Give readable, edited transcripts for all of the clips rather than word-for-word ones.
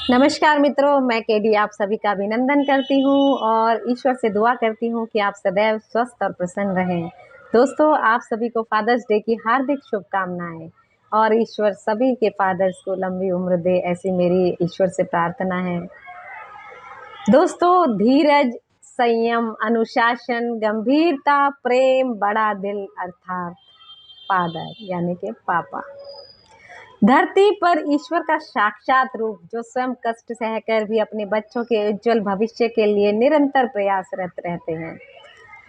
नमस्कार मित्रों, मैं केडी आप सभी का अभिनंदन करती हूँ और ईश्वर से दुआ करती हूँ कि आप सदैव स्वस्थ और प्रसन्न रहें। दोस्तों, आप सभी को फादर्स डे की हार्दिक शुभकामनाएं और ईश्वर सभी के फादर्स को लंबी उम्र दे, ऐसी मेरी ईश्वर से प्रार्थना है। दोस्तों, धीरज, संयम, अनुशासन, गंभीरता, प्रेम, बड़ा दिल अर्थात फादर यानी कि पापा, धरती पर ईश्वर का साक्षात रूप, जो स्वयं कष्ट सहकर भी अपने बच्चों के उज्जवल भविष्य के लिए निरंतर प्रयासरत रहते हैं।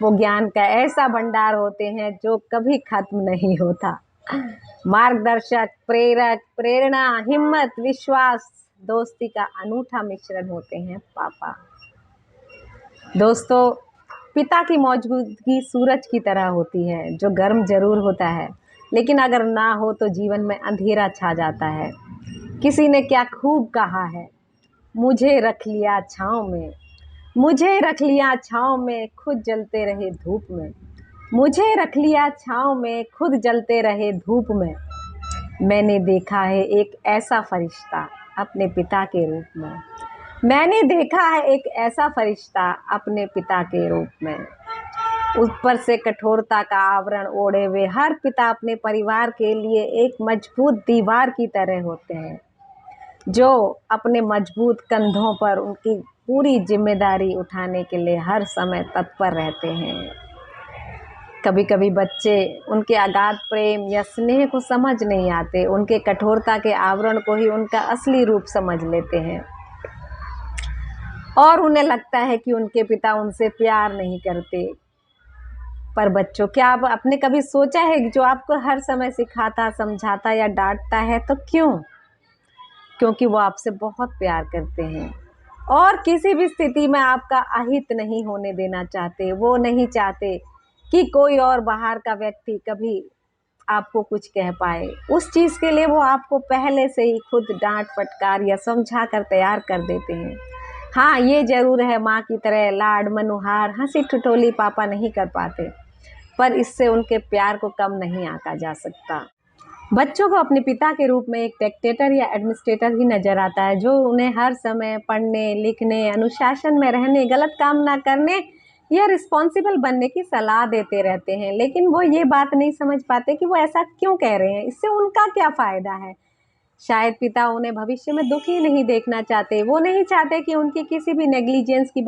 वो ज्ञान का ऐसा भंडार होते हैं जो कभी खत्म नहीं होता। मार्गदर्शक, प्रेरक, प्रेरणा, हिम्मत, विश्वास, दोस्ती का अनूठा मिश्रण होते हैं पापा। दोस्तों, पिता की मौजूदगी सूरज की तरह होती है, जो गर्म जरूर होता है, लेकिन अगर ना हो तो जीवन में अंधेरा छा जाता है। किसी ने क्या खूब कहा है, मुझे रख लिया छाँव में, मुझे रख लिया छाँव में, खुद जलते रहे धूप में। मुझे रख लिया छाँव में, खुद जलते रहे धूप में। मैंने देखा है एक ऐसा फरिश्ता अपने पिता के रूप में। मैंने देखा है एक ऐसा फरिश्ता अपने पिता के रूप में। ऊपर से कठोरता का आवरण ओढ़े हुए हर पिता अपने परिवार के लिए एक मजबूत दीवार की तरह होते हैं, जो अपने मजबूत कंधों पर उनकी पूरी जिम्मेदारी उठाने के लिए हर समय तत्पर रहते हैं। कभी कभी बच्चे उनके अगाध प्रेम या स्नेह को समझ नहीं आते, उनके कठोरता के आवरण को ही उनका असली रूप समझ लेते हैं और उन्हें लगता है कि उनके पिता उनसे प्यार नहीं करते। पर बच्चों, क्या आप आपने कभी सोचा है कि जो आपको हर समय सिखाता, समझाता या डांटता है, तो क्यों? क्योंकि वो आपसे बहुत प्यार करते हैं और किसी भी स्थिति में आपका अहित नहीं होने देना चाहते। वो नहीं चाहते कि कोई और बाहर का व्यक्ति कभी आपको कुछ कह पाए। उस चीज़ के लिए वो आपको पहले से ही खुद डांट फटकार या समझा कर तैयार कर देते हैं। हाँ, ये ज़रूर है, माँ की तरह लाड मनुहार हंसी ठिठोली पापा नहीं कर पाते, पर इससे उनके प्यार को कम नहीं आंका जा सकता। बच्चों को अपने पिता के रूप में एक डिक्टेटर या एडमिनिस्ट्रेटर ही नजर आता है, जो उन्हें हर समय पढ़ने, लिखने, अनुशासन में रहने, गलत काम ना करने या रिस्पॉन्सिबल बनने की सलाह देते रहते हैं। लेकिन वो ये बात नहीं समझ पाते कि वो ऐसा क्यों कह रहे हैं, इससे उनका क्या फ़ायदा है। शायद पिता उन्हें भविष्य में दुखी नहीं देखना चाहते। वो नहीं चाहते कि उनकी किसी भी नेग्लिजेंस की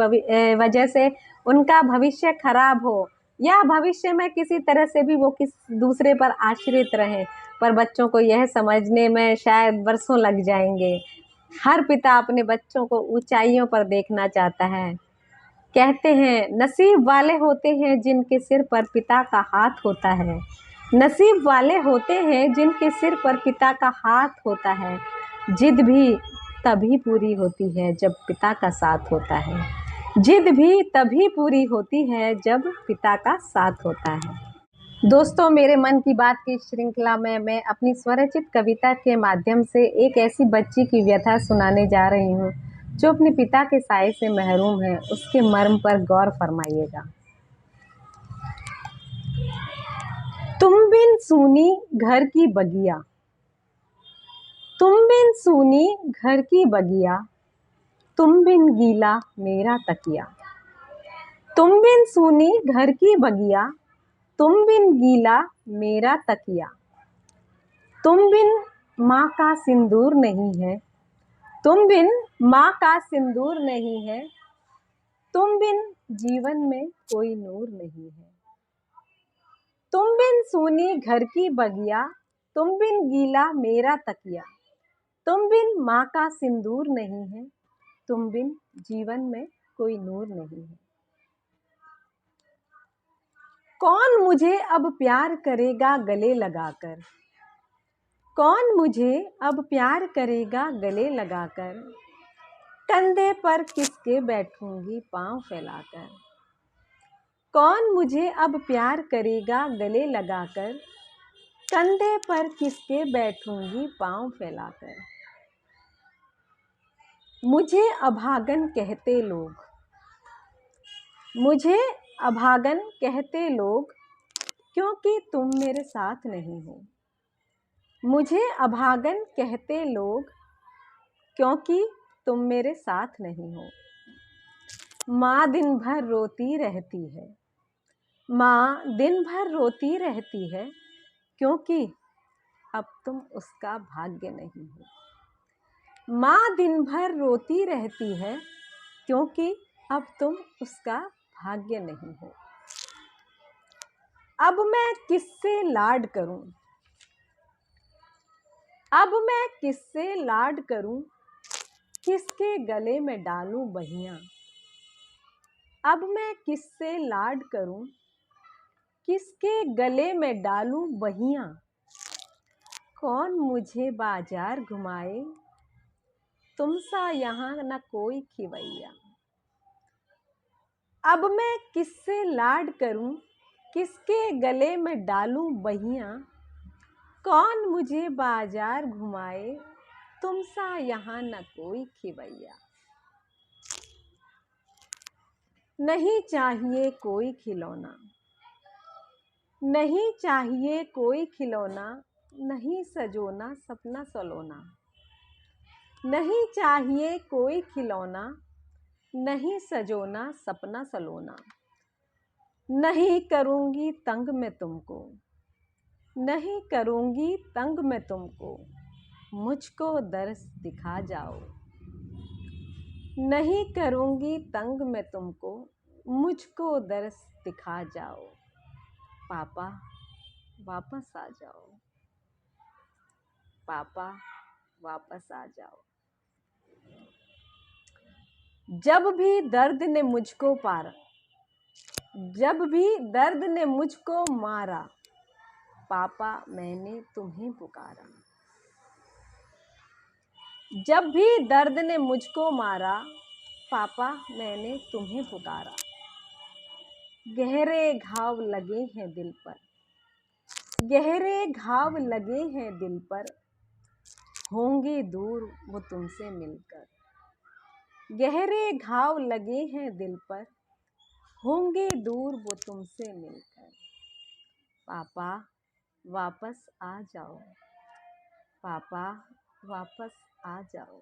वजह से उनका भविष्य खराब हो या भविष्य में किसी तरह से भी वो किसी दूसरे पर आश्रित रहें। पर बच्चों को यह समझने में शायद वर्षों लग जाएंगे। हर पिता अपने बच्चों को ऊंचाइयों पर देखना चाहता है। कहते हैं, नसीब वाले होते हैं जिनके सिर पर पिता का हाथ होता है। नसीब वाले होते हैं जिनके सिर पर पिता का हाथ होता है। जिद भी तभी पूरी होती है जब पिता का साथ होता है। जिद भी तभी पूरी होती है जब पिता का साथ होता है। दोस्तों, मेरे मन की बात की श्रृंखला में मैं अपनी स्वरचित कविता के माध्यम से एक ऐसी बच्ची की व्यथा सुनाने जा रही हूँ जो अपने पिता के साए से महरूम है। उसके मर्म पर गौर फरमाइएगा। तुम बिन सूनी घर की बगिया, तुम बिन सूनी घर की बगिया, तुम बिन गीला मेरा तकिया। तुम बिन सूनी घर की बगिया, तुम बिन गीला मेरा तकिया। तुम बिन माँ का सिंदूर नहीं है, तुम बिन माँ का सिंदूर नहीं है, तुम बिन जीवन में कोई नूर नहीं है। तुम बिन सूनी घर की बगिया, तुम बिन गीला मेरा तकिया। तुम बिन माँ का सिंदूर नहीं है, तुम बिन जीवन में कोई नूर नहीं है। कौन मुझे अब प्यार करेगा गले लगाकर, कौन मुझे अब प्यार करेगा गले लगाकर। कंधे पर किसके बैठूंगी पाँव फैलाकर। कौन मुझे अब प्यार करेगा गले लगाकर, कंधे पर किसके बैठूंगी पाँव फैलाकर। मुझे अभागन कहते लोग, मुझे अभागन कहते लोग, क्योंकि तुम मेरे साथ नहीं हो। मुझे अभागन कहते लोग, क्योंकि तुम मेरे साथ नहीं हो। माँ दिन भर रोती रहती है, माँ दिन भर रोती रहती है, क्योंकि अब तुम उसका भाग्य नहीं हो। माँ दिन भर रोती रहती है, क्योंकि अब तुम उसका भाग्य नहीं हो। अब मैं किससे लाड करूं, अब मैं किससे लाड करूं, किसके गले में डालूं बहियां। अब मैं किससे लाड करूं, किसके गले में डालूं बहियां। कौन मुझे बाजार घुमाए, तुम सा यहाँ न कोई खिवैया। अब मैं किससे लाड करूं, किसके गले में डालूं बहियां। कौन मुझे बाजार घुमाए, तुम सा यहाँ न कोई खिवैया। नहीं चाहिए कोई खिलौना, नहीं चाहिए कोई खिलौना, नहीं सजोना सपना सलोना। नहीं चाहिए कोई खिलौना, नहीं सजोना सपना सलोना। नहीं करूँगी तंग मैं तुमको, नहीं करूँगी तंग मैं तुमको, मुझको दर्श दिखा जाओ। नहीं करूँगी तंग मैं तुमको, मुझको दर्श दिखा जाओ। पापा वापस आ जाओ, पापा वापस आ जाओ। जब भी दर्द ने मुझको पारा, जब भी दर्द ने मुझको मारा, पापा मैंने तुम्हें पुकारा। जब भी दर्द ने मुझको मारा, पापा मैंने तुम्हें पुकारा। गहरे घाव लगे हैं दिल पर, गहरे घाव लगे हैं दिल पर, होंगे दूर वो तुमसे मिलकर। गहरे घाव लगे हैं दिल पर, होंगे दूर वो तुमसे मिलकर। पापा वापस आ जाओ, पापा वापस आ जाओ।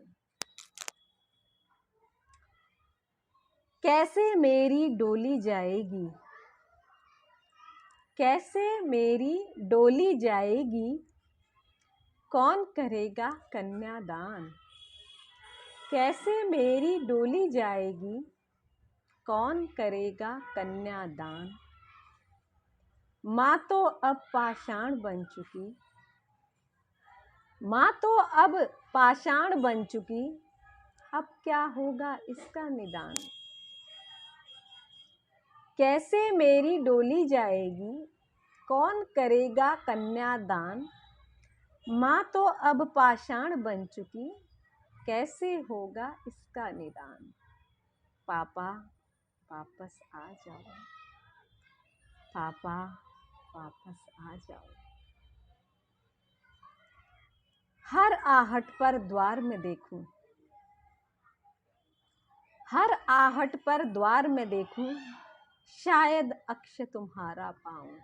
कैसे मेरी डोली जाएगी, कैसे मेरी डोली जाएगी, कौन करेगा कन्यादान। कैसे मेरी डोली जाएगी, कौन करेगा कन्यादान। माँ तो अब पाषाण बन चुकी, माँ तो अब पाषाण बन चुकी, अब क्या होगा इसका निदान। कैसे मेरी डोली जाएगी, कौन करेगा कन्यादान। माँ तो अब पाषाण बन चुकी, कैसे होगा इसका निदान। पापा वापस आ जाओ, पापा वापस आ जाओ। हर आहट पर द्वार में देखूं, हर आहट पर द्वार में देखूं, शायद अक्ष तुम्हारा पाऊं।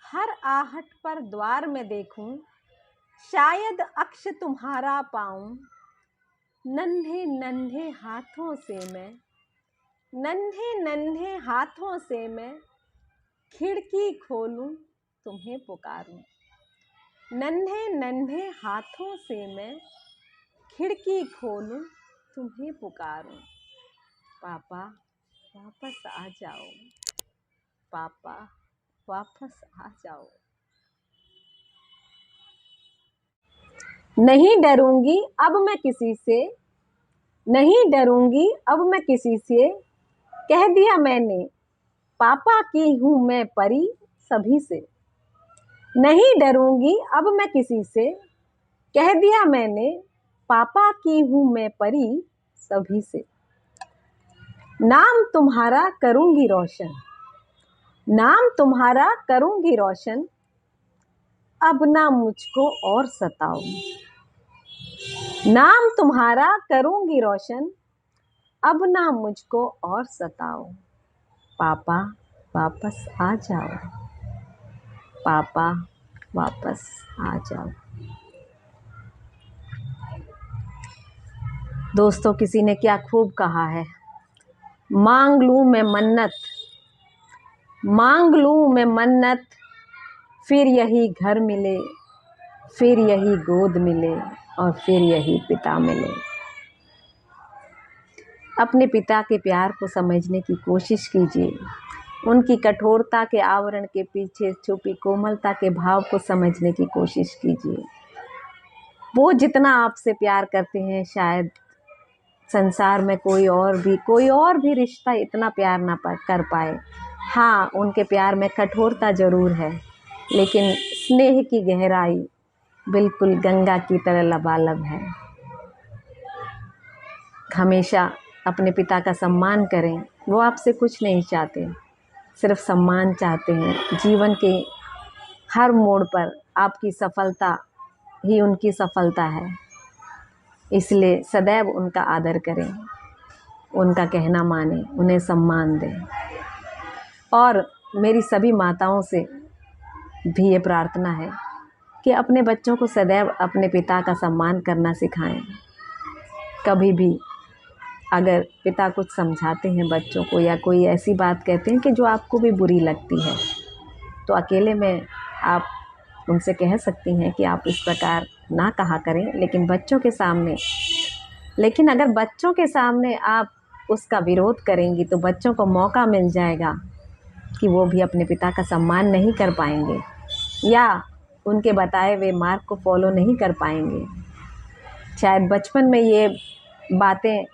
हर आहट पर द्वार में देखूं, शायद अक्ष तुम्हारा पाऊं। नन्हे नन्हे हाथों से मैं, नन्हे नन्हे हाथों से मैं, खिड़की खोलूं तुम्हें पुकारूं। नन्हे नन्हे हाथों से मैं, खिड़की खोलूं तुम्हें पुकारूं। पापा वापस आ जाओ, पापा वापस आ जाओ। नहीं डरूंगी अब मैं किसी से, नहीं डरूंगी अब मैं किसी से, कह दिया मैंने पापा की हूँ मैं परी सभी से। नहीं डरूंगी अब मैं किसी से, कह दिया मैंने पापा की हूँ मैं परी सभी से। नाम तुम्हारा करूंगी रोशन, नाम तुम्हारा करूंगी रोशन, अब ना मुझको और सताओ। नाम तुम्हारा करूंगी रोशन, अब ना मुझको और सताओ। पापा वापस आ जाओ, पापा वापस आ जाओ। दोस्तों, किसी ने क्या खूब कहा है, मांग लूं मैं मन्नत, मांग लूं मैं मन्नत, फिर यही घर मिले, फिर यही गोद मिले और फिर यही पिता मिले। अपने पिता के प्यार को समझने की कोशिश कीजिए। उनकी कठोरता के आवरण के पीछे छुपी कोमलता के भाव को समझने की कोशिश कीजिए। वो जितना आपसे प्यार करते हैं, शायद संसार में कोई और भी रिश्ता इतना प्यार ना कर पाए। हाँ, उनके प्यार में कठोरता ज़रूर है, लेकिन स्नेह की गहराई बिल्कुल गंगा की तरह लबालब है। हमेशा अपने पिता का सम्मान करें। वो आपसे कुछ नहीं चाहते, सिर्फ सम्मान चाहते हैं। जीवन के हर मोड़ पर आपकी सफलता ही उनकी सफलता है, इसलिए सदैव उनका आदर करें, उनका कहना मानें, उन्हें सम्मान दें। और मेरी सभी माताओं से भी ये प्रार्थना है कि अपने बच्चों को सदैव अपने पिता का सम्मान करना सिखाएं। कभी भी अगर पिता कुछ समझाते हैं बच्चों को या कोई ऐसी बात कहते हैं कि जो आपको भी बुरी लगती है, तो अकेले में आप उनसे कह सकती हैं कि आप इस प्रकार ना कहा करें, लेकिन अगर बच्चों के सामने आप उसका विरोध करेंगी तो बच्चों को मौका मिल जाएगा कि वो भी अपने पिता का सम्मान नहीं कर पाएंगे या उनके बताए हुए मार्ग को फॉलो नहीं कर पाएंगे। शायद बचपन में ये बातें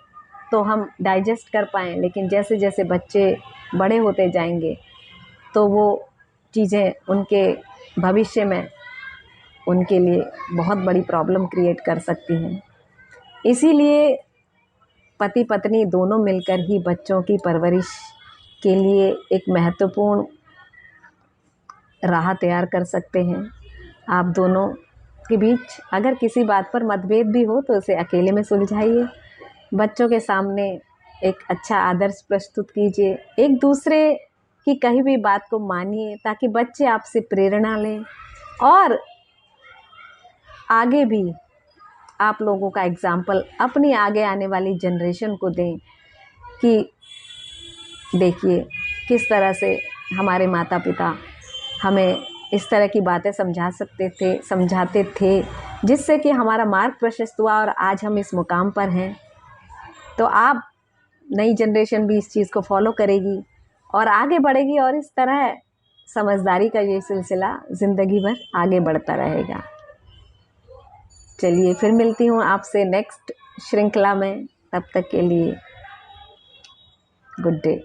तो हम डाइजेस्ट कर पाएँ, लेकिन जैसे जैसे बच्चे बड़े होते जाएंगे तो वो चीज़ें उनके भविष्य में उनके लिए बहुत बड़ी प्रॉब्लम क्रिएट कर सकती हैं। इसीलिए पति पत्नी दोनों मिलकर ही बच्चों की परवरिश के लिए एक महत्वपूर्ण राह तैयार कर सकते हैं। आप दोनों के बीच अगर किसी बात पर मतभेद भी हो तो उसे अकेले में सुलझाइए। बच्चों के सामने एक अच्छा आदर्श प्रस्तुत कीजिए। एक दूसरे की कही हुई बात को मानिए ताकि बच्चे आपसे प्रेरणा लें और आगे भी आप लोगों का एग्ज़ाम्पल अपनी आगे आने वाली जनरेशन को दें कि देखिए किस तरह से हमारे माता पिता हमें इस तरह की बातें समझाते थे जिससे कि हमारा मार्ग प्रशस्त हुआ और आज हम इस मुकाम पर हैं। तो आप नई जनरेशन भी इस चीज़ को फॉलो करेगी और आगे बढ़ेगी और इस तरह समझदारी का ये सिलसिला ज़िंदगी भर आगे बढ़ता रहेगा। चलिए फिर मिलती हूँ आपसे नेक्स्ट श्रृंखला में, तब तक के लिए गुड डे।